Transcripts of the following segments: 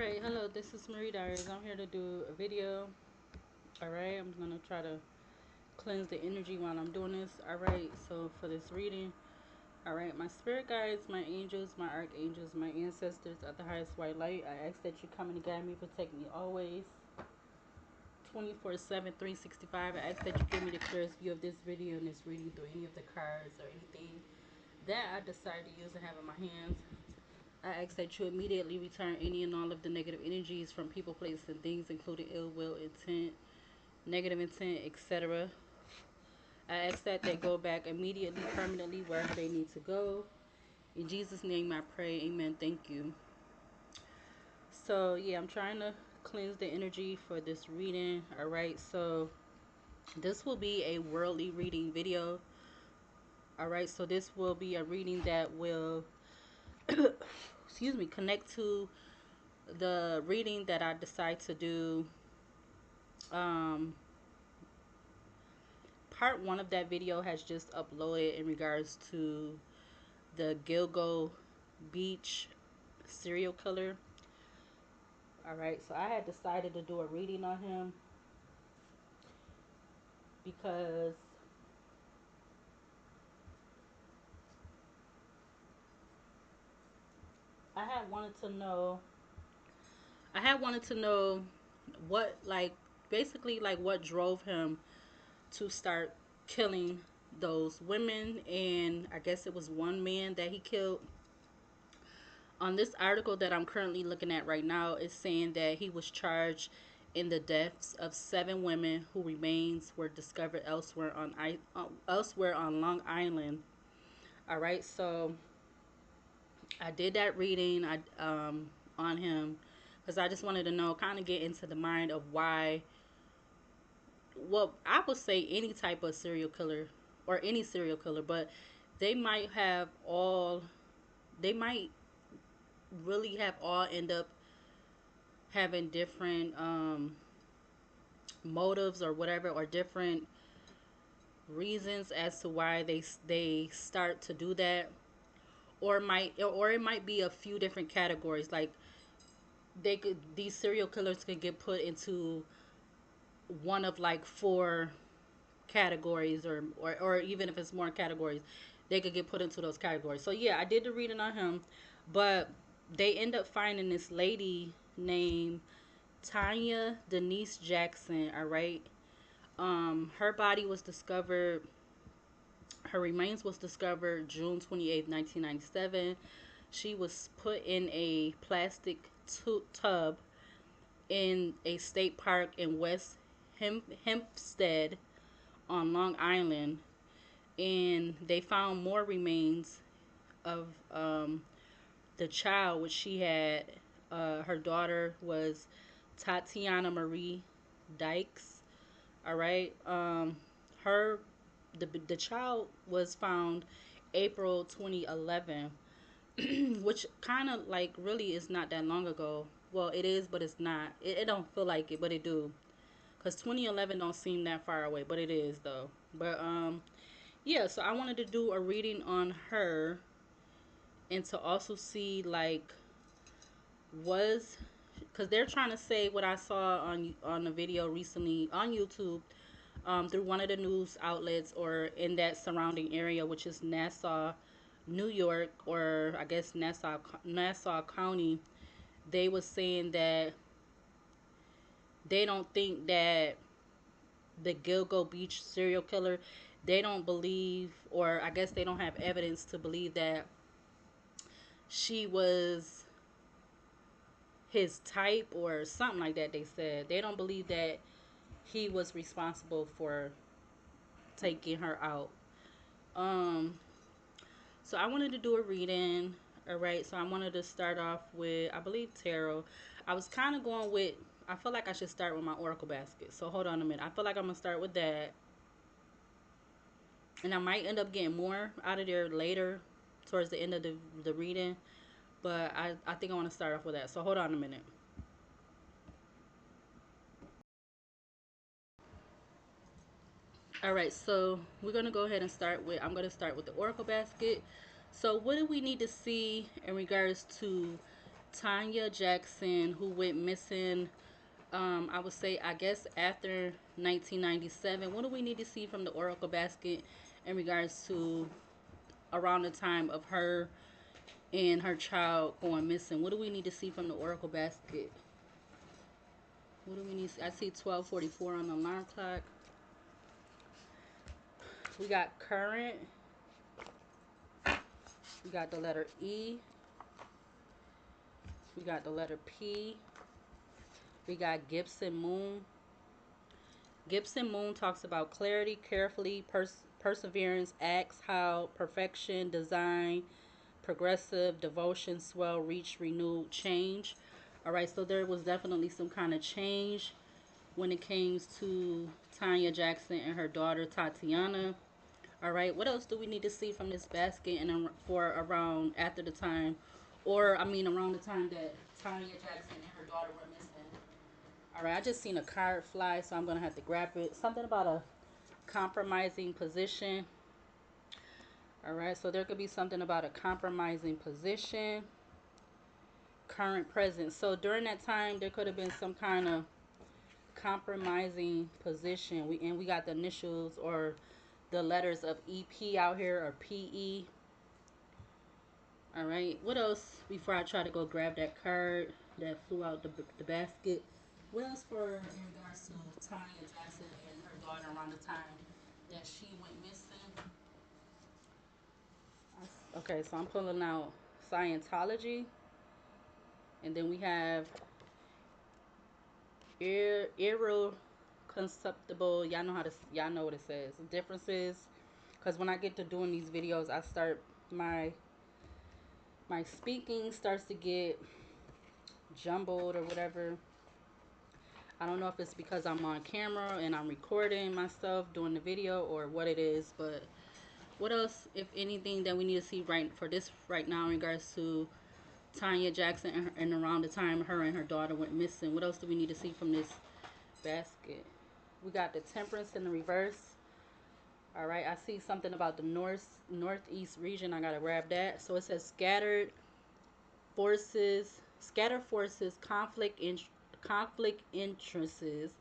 Alright, hello, this is Marie Diaries. I'm here to do a video. Alright, I'm going to try to cleanse the energy while I'm doing this. Alright, so for this reading, alright, my spirit guides, my angels, my archangels, my ancestors at the highest white light, I ask that you come and guide me, protect me always. 24/7, 365. I ask that you give me the clearest view of this video and this reading through any of the cards or anything that I decide to use and have in my hands. I ask that you immediately return any and all of the negative energies from people, places, and things, including ill will, intent, negative intent, etc. I ask that they go back immediately, permanently, wherever they need to go. In Jesus' name I pray, amen, thank you. So, yeah, I'm trying to cleanse the energy for this reading. Alright, so this will be a worldly reading video. Alright, so this will be a reading that will excuse me, connect to the reading that I decide to do. Part one of that video has just uploaded in regards to the Gilgo Beach serial killer. Alright, so I had decided to do a reading on him because I had wanted to know what, like, basically, like, what drove him to start killing those women, and I guess it was one man that he killed. On this article that I'm currently looking at right now, it's saying that he was charged in the deaths of 7 women whose remains were discovered elsewhere on Long Island. All right, so I did that reading on him because I just wanted to know, kind of get into the mind of why. Well, I would say any type of serial killer or any serial killer, but they might have all. They might really have all end up having different motives or whatever, or different reasons as to why they start to do that, or it might be a few different categories. Like, these serial killers could get put into one of like 4 categories, or even if it's more categories, they could get put into those categories. So yeah, I did the reading on him, but they end up finding this lady named Tanya Denise Jackson. All right, her body was discovered. Her remains was discovered June 28th, 1997. She was put in a plastic tub in a state park in West Hempstead on Long Island, and they found more remains of the child, which she had. Her daughter was Tatiana Marie Dykes. All right. Her the child was found April 2011, which kind of like really is not that long ago. Well, it is, but it's not. It don't feel like it, but it do. Cause 2011 don't seem that far away, but it is though. But yeah. So I wanted to do a reading on her, and to also see, like, was, because they're trying to say what I saw on the video recently on YouTube, through one of the news outlets or in that surrounding area, which is Nassau, New York, or I guess Nassau County. They was saying that they don't think that the Gilgo Beach serial killer, they don't believe, or I guess they don't have evidence to believe that she was his type or something like that. They said they don't believe that he was responsible for taking her out. Um, so I wanted to do a reading. All right, so I wanted to start off with, I believe, tarot. I was kind of going with, I feel like I should start with my oracle basket. So hold on a minute. I feel like I'm gonna start with that, and I might end up getting more out of there later, towards the end of the reading. But I think I want to start off with that. So hold on a minute. All right, so we're going to go ahead and I'm going to start with the oracle basket. So what do we need to see in regards to Tanya Jackson, who went missing, I would say, I guess, after 1997. What do we need to see from the Oracle basket in regards to around the time of her and her child going missing? What do we need to see from the Oracle basket? What do we need? I see 12:44 on the alarm clock. We got current. We got the letter E. We got the letter P. We got Gibson Moon. Gibson Moon talks about clarity, carefully, perseverance, acts, how, perfection, design, progressive, devotion, swell, reach, renewed, change. All right, so there was definitely some kind of change when it came to Tanya Jackson and her daughter Tatiana. All right, what else do we need to see from this basket and for around after the time, or I mean around the time that Tanya Jackson and her daughter were missing? All right, I just seen a card fly, so I'm gonna have to grab it. Something about a compromising position. All right, so there could be something about a compromising position. Current, present. So during that time, there could have been some kind of compromising position. We got the initials or the letters of EP out here, or PE. All right, what else before I try to go grab that card that flew out the basket? What else for in regards to Tanya Jackson and her daughter around the time that she went missing? Okay, so I'm pulling out Scientology, and then we have irreconcilable. Y'all know what it says. Differences, because when I get to doing these videos, I start my speaking starts to get jumbled or whatever. I don't know if it's because I'm on camera and I'm recording myself doing the video or what it is, but what else, if anything, that we need to see right now in regards to Tanya Jackson and around the time her and her daughter went missing? What else do we need to see from this basket? We got the Temperance in the reverse. All right, I see something about the northeast region. I gotta grab that. So it says scattered forces, conflict interests,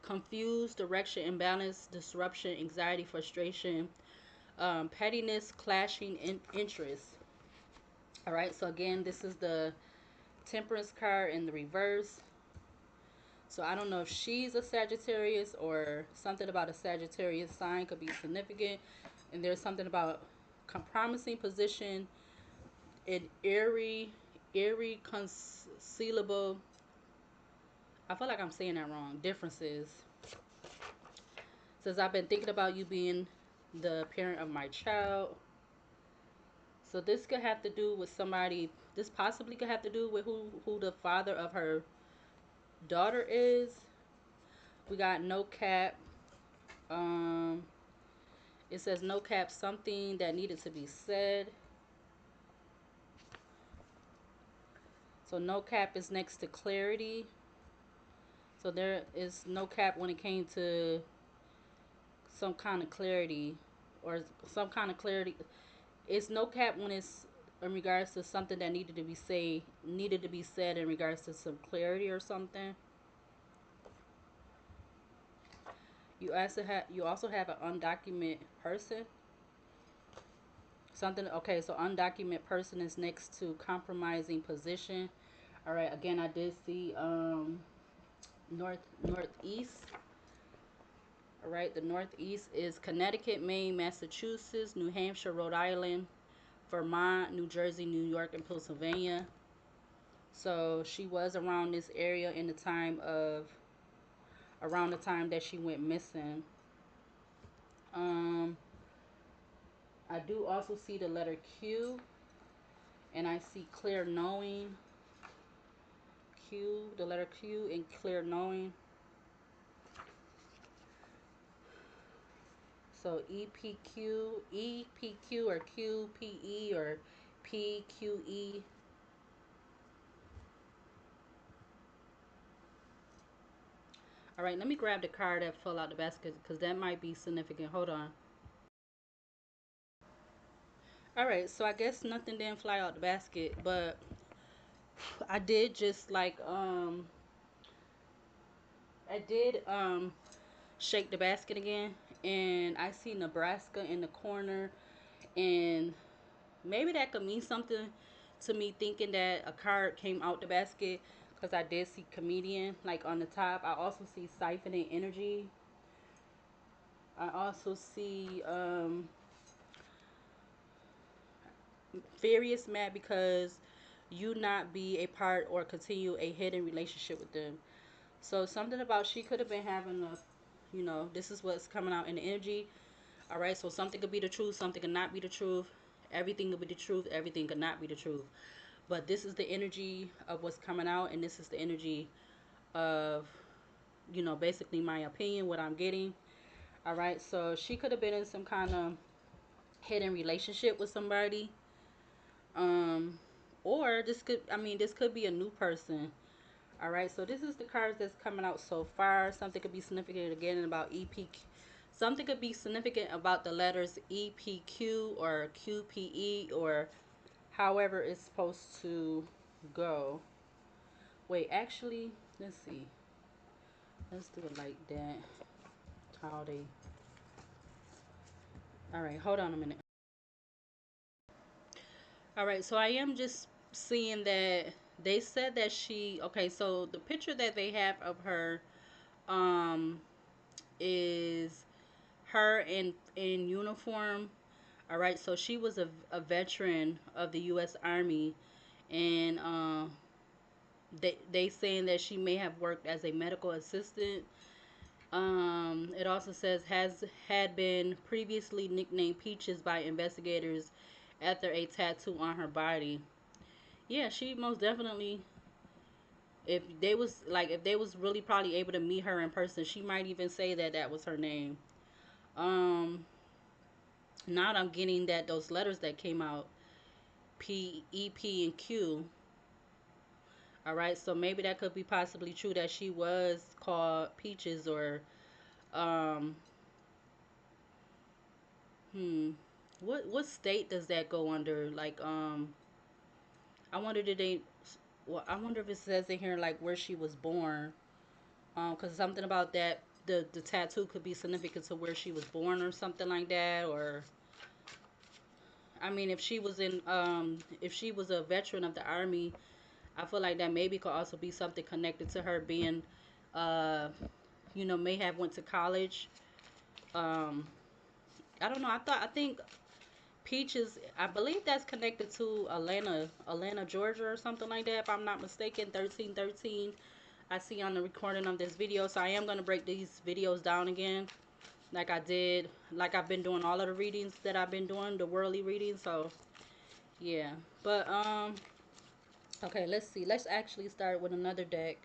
confused direction, imbalance, disruption, anxiety, frustration, pettiness, clashing interests. All right, so again, this is the Temperance card in the reverse. So I don't know if she's a Sagittarius or something about a Sagittarius sign could be significant. And there's something about compromising position and irreconcilable. I feel like I'm saying that wrong. Differences. Says I've been thinking about you being the parent of my child. So this could have to do with somebody. This possibly could have to do with who the father of her daughter is. We got no cap. It says no cap, something that needed to be said. So no cap is next to clarity. So there is no cap when it came to some kind of clarity or some kind of clarity. It's no cap when it's in regards to something that needed to be said in regards to some clarity or something. You also have an undocumented person. Something, okay, so undocumented person is next to compromising position. All right, again, I did see northeast. All right, the northeast is Connecticut, Maine, Massachusetts, New Hampshire, Rhode Island, Vermont, New Jersey, New York, and Pennsylvania. So she was around this area around the time that she went missing. I do also see the letter Q, and I see clear knowing. The letter Q and clear knowing. So EPQ or QPE or PQE. All right, let me grab the card that fell out the basket because that might be significant. Hold on. All right, so I guess nothing didn't fly out the basket, but I did just like I did shake the basket again, and I see Nebraska in the corner, and maybe that could mean something to me, thinking that a card came out the basket, because I did see comedian like on the top. I also see siphoning energy. I also see furious mad because you not be a part or continue a hidden relationship with them. So something about she could have been having a, this is what's coming out in the energy. All right, so something could be the truth, something could not be the truth. Everything could be the truth, everything could not be the truth. But this is the energy of what's coming out, and this is the energy of, basically my opinion, what I'm getting. All right, so she could have been in some kind of hidden relationship with somebody. Um, or this could be a new person. All right, so this is the cards that's coming out so far. Something could be significant again about EP. Something could be significant about the letters EPQ or QPE, or however it's supposed to go. Wait, actually, let's see. Let's do it like that. How they. All right, hold on a minute. All right, so I am just seeing that they said that she. Okay, so the picture that they have of her, um, is her in uniform. All right, so she was a veteran of the U.S. Army, and they saying that she may have worked as a medical assistant. It also says has had been previously nicknamed Peaches by investigators after a tattoo on her body. Yeah, she most definitely. If they was really probably able to meet her in person, she might even say that that was her name. Um, Now I'm getting that those letters that came out, P, E, P, and Q. All right, so maybe that could be possibly true that she was called Peaches, or um, hmm, what state does that go under? Like I wonder did they, well, I wonder if it says in here like where she was born, because something about that the tattoo could be significant to where she was born or something like that, or I mean if she was a veteran of the army, I feel like that maybe could also be something connected to her being, uh, may have went to college. Um, I don't know. I think Peaches. I believe that's connected to Atlanta, Georgia, or something like that. If I'm not mistaken, 1313. I see on the recording of this video. So I am gonna break these videos down again, like I did, like I've been doing all of the readings that I've been doing, the worldly readings. So yeah, but okay. Let's see. Let's actually start with another deck,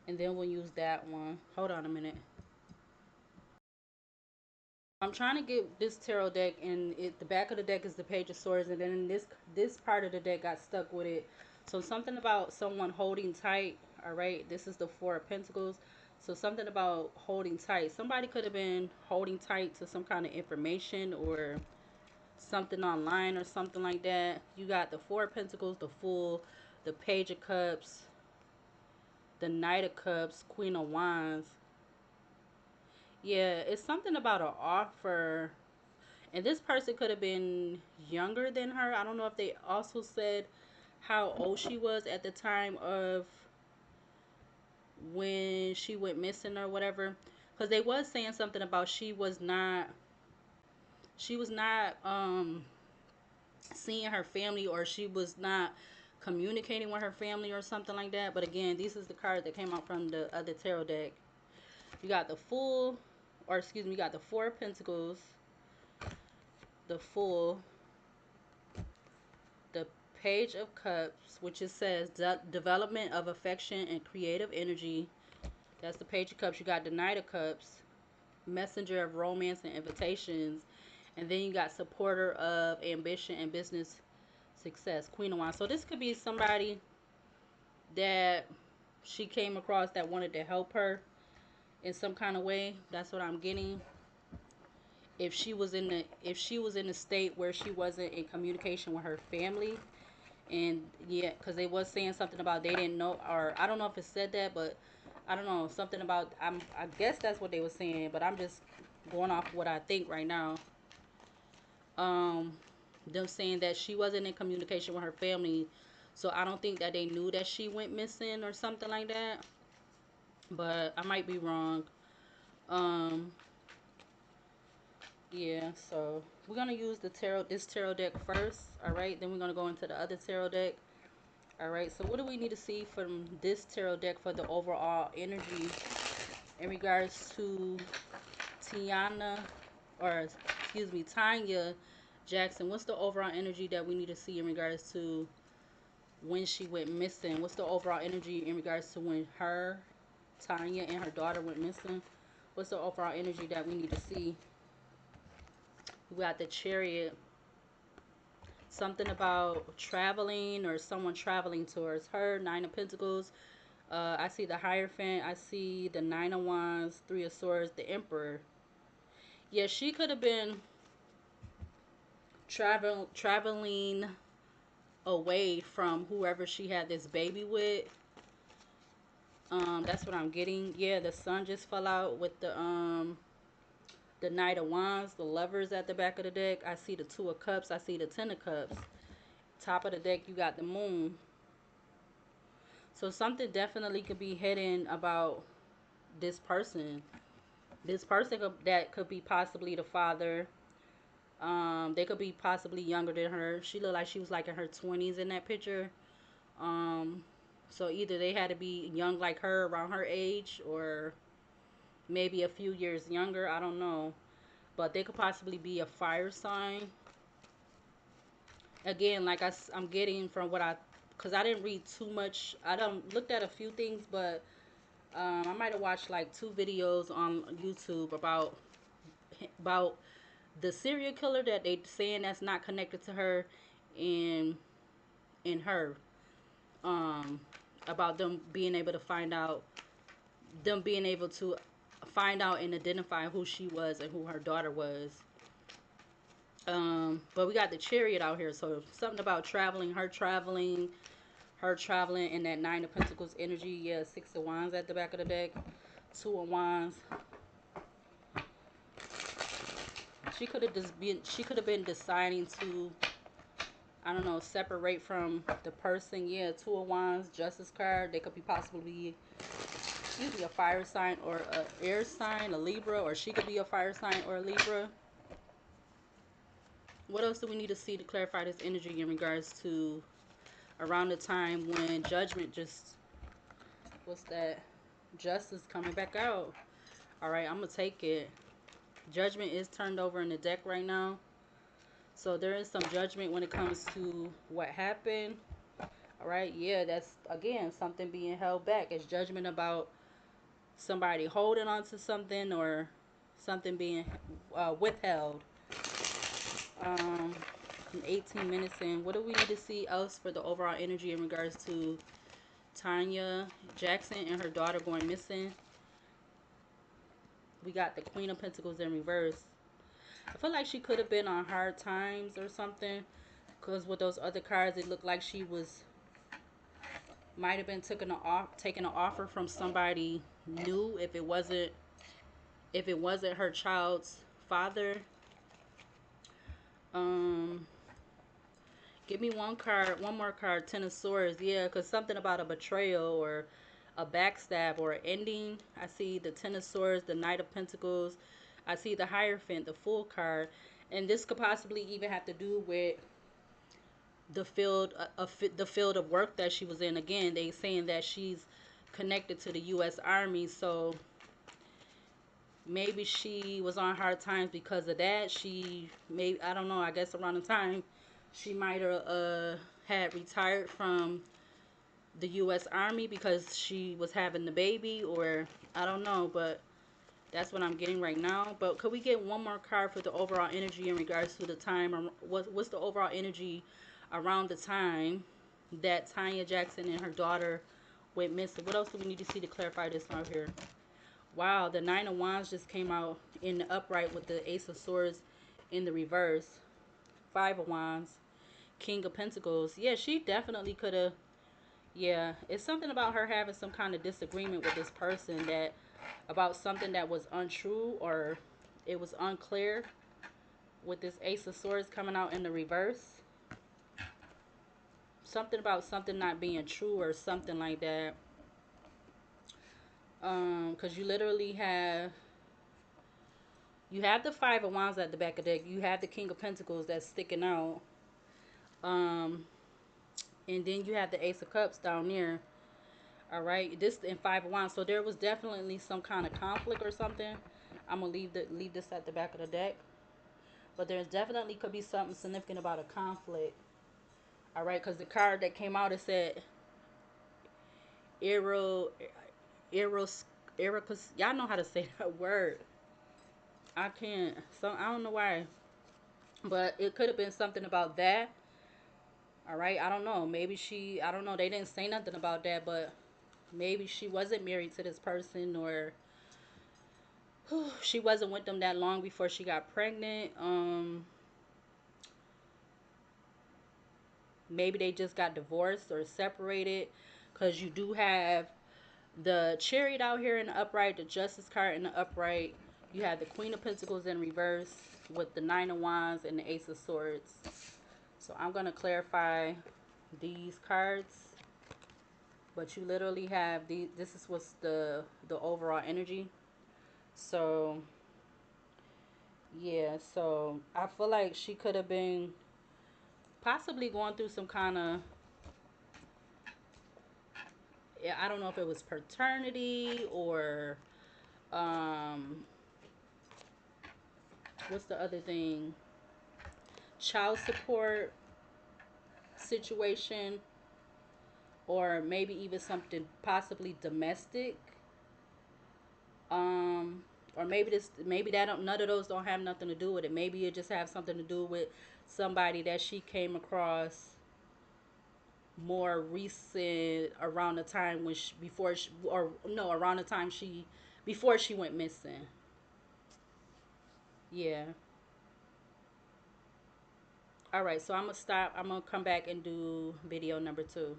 and then we'll use that one. Hold on a minute. I'm trying to get this tarot deck, and the back of the deck is the Page of Swords, and then this part of the deck got stuck with it. So something about someone holding tight. All right, this is the Four of Pentacles. So something about holding tight. Somebody could have been holding tight to some kind of information or something online or something like that. You got the Four of Pentacles, the Fool, the Page of Cups, the Knight of Cups, Queen of Wands. Yeah, it's something about an offer. And this person could have been younger than her. I don't know if they also said how old she was at the time of when she went missing or whatever. Because they was saying something about she was not seeing her family, or she was not communicating with her family or something like that. But again, this is the card that came out from the other tarot deck. You got the Fool, or excuse me, you got the Four of Pentacles, the Fool, the Page of Cups, which it says development of affection and creative energy. That's the Page of Cups. You got the Knight of Cups, messenger of romance and invitations. And then you got supporter of ambition and business success, Queen of Wands. So this could be somebody that she came across that wanted to help her in some kind of way. That's what I'm getting. If she was in the state where she wasn't in communication with her family, And yeah, because they was saying something about they didn't know, or I don't know if it said that, but I don't know, something about, I guess that's what they were saying, but I'm just going off what I think right now. um them saying that she wasn't in communication with her family, so I don't think that they knew that she went missing or something like that, but I might be wrong. um yeah, so we're gonna use this tarot deck first. All right, then we're gonna go into the other tarot deck. All right, so what do we need to see from this tarot deck for the overall energy in regards to Tiana, or excuse me, Tanya Jackson? What's the overall energy that we need to see in regards to when she went missing? What's the overall energy in regards to when Tanya, and her daughter went missing? What's the overall energy that we need to see? We got the Chariot. Something about traveling or someone traveling towards her. Nine of Pentacles. I see the Hierophant. I see the Nine of Wands, Three of Swords, the Emperor. Yeah, she could have been traveling away from whoever she had this baby with. That's what I'm getting. Yeah, the sun just fell out with the Knight of Wands, the Lovers at the back of the deck. I see the Two of Cups. I see the Ten of Cups. Top of the deck, you got the Moon. So something definitely could be hidden about this person. This person that could be possibly the father. They could be possibly younger than her. She looked like she was like in her 20s in that picture. Um, so either they had to be young like her, around her age, or maybe a few years younger. I don't know. But they could possibly be a fire sign. Again, like I'm getting from what because I didn't read too much. I done looked at a few things, but I might have watched like 2 videos on YouTube about the serial killer that they saying that's not connected to her, and her, um about them being able to find out and identify who she was and who her daughter was. But we got the Chariot out here, so something about her traveling in that Nine of Pentacles energy. Yeah, Six of Wands at the back of the deck, Two of Wands. She could have been deciding to, I don't know, separate from the person. Yeah, Two of Wands, Justice card. They could be possibly, excuse me, a fire sign or a air sign, a Libra, or she could be a fire sign or a Libra. What else do we need to see to clarify this energy in regards to around the time when Judgment just, what's that? Justice coming back out. All right, I'm gonna take it. Judgment is turned over in the deck right now. So there is some judgment when it comes to what happened. All right, yeah, that's again something being held back. It's judgment about somebody holding on to something, or something being withheld. 18 minutes in. What do we need to see else for the overall energy in regards to Tanya Jackson and her daughter going missing? We got the Queen of Pentacles in reverse. I feel like she could have been on hard times or something, because with those other cards, it looked like she might have been taking an offer from somebody new, if it wasn't her child's father. Um, Give me one more card, Ten of Swords. Yeah, because something about a betrayal or a backstab or an ending. I see the Ten of Swords, the Knight of Pentacles. I see the Hierophant, the Fool card. And this could possibly even have to do with the field of work that she was in. Again, they saying that she's connected to the U.S. Army, so maybe she was on hard times because of that. I don't know, I guess around the time she might have had retired from the U.S. Army because she was having the baby, or I don't know, but that's what I'm getting right now. But could we get one more card for the overall energy in regards to the time? Or what's the overall energy around the time that Tanya Jackson and her daughter went missing? What else do we need to see to clarify this out here? Wow, the Nine of Wands just came out in the upright with the Ace of Swords in the reverse. Five of Wands. King of Pentacles. Yeah, she definitely could have. Yeah, it's something about her having some kind of disagreement with this person, that about something that was untrue or it was unclear, with this Ace of Swords coming out in the reverse. Something about something not being true or something like that. Because you literally have, you have the Five of Wands at the back of the deck. You have the King of Pentacles that's sticking out. Um, and then you have the Ace of Cups down there. All right, this in Five of Wands. So there was definitely some kind of conflict or something. I'm gonna leave this at the back of the deck. But there's definitely could be something significant about a conflict. All right, because the card that came out, it said Eros, Eros, Ericus. Y'all know how to say that word. I can't. So I don't know why, but it could have been something about that. All right, I don't know. Maybe she. I don't know. They didn't say nothing about that, but maybe she wasn't married to this person, or she wasn't with them that long before she got pregnant. Maybe they just got divorced or separated, because you do have the Chariot out here in the upright, the Justice card in the upright. You have the Queen of Pentacles in reverse with the Nine of Wands and the Ace of Swords. So I'm going to clarify these cards. But you literally have the, this is what's the overall energy. So yeah, so I feel like she could have been possibly going through some kind of, I don't know if it was paternity or what's the other thing, child support situation, or maybe even something possibly domestic. um or maybe that don't, none of those don't have nothing to do with it. Maybe it just have something to do with somebody that she came across more recent, around the time when she, before she, or no, around the time she, before she went missing. Yeah. All right, so I'm gonna stop. I'm gonna come back and do video number 2.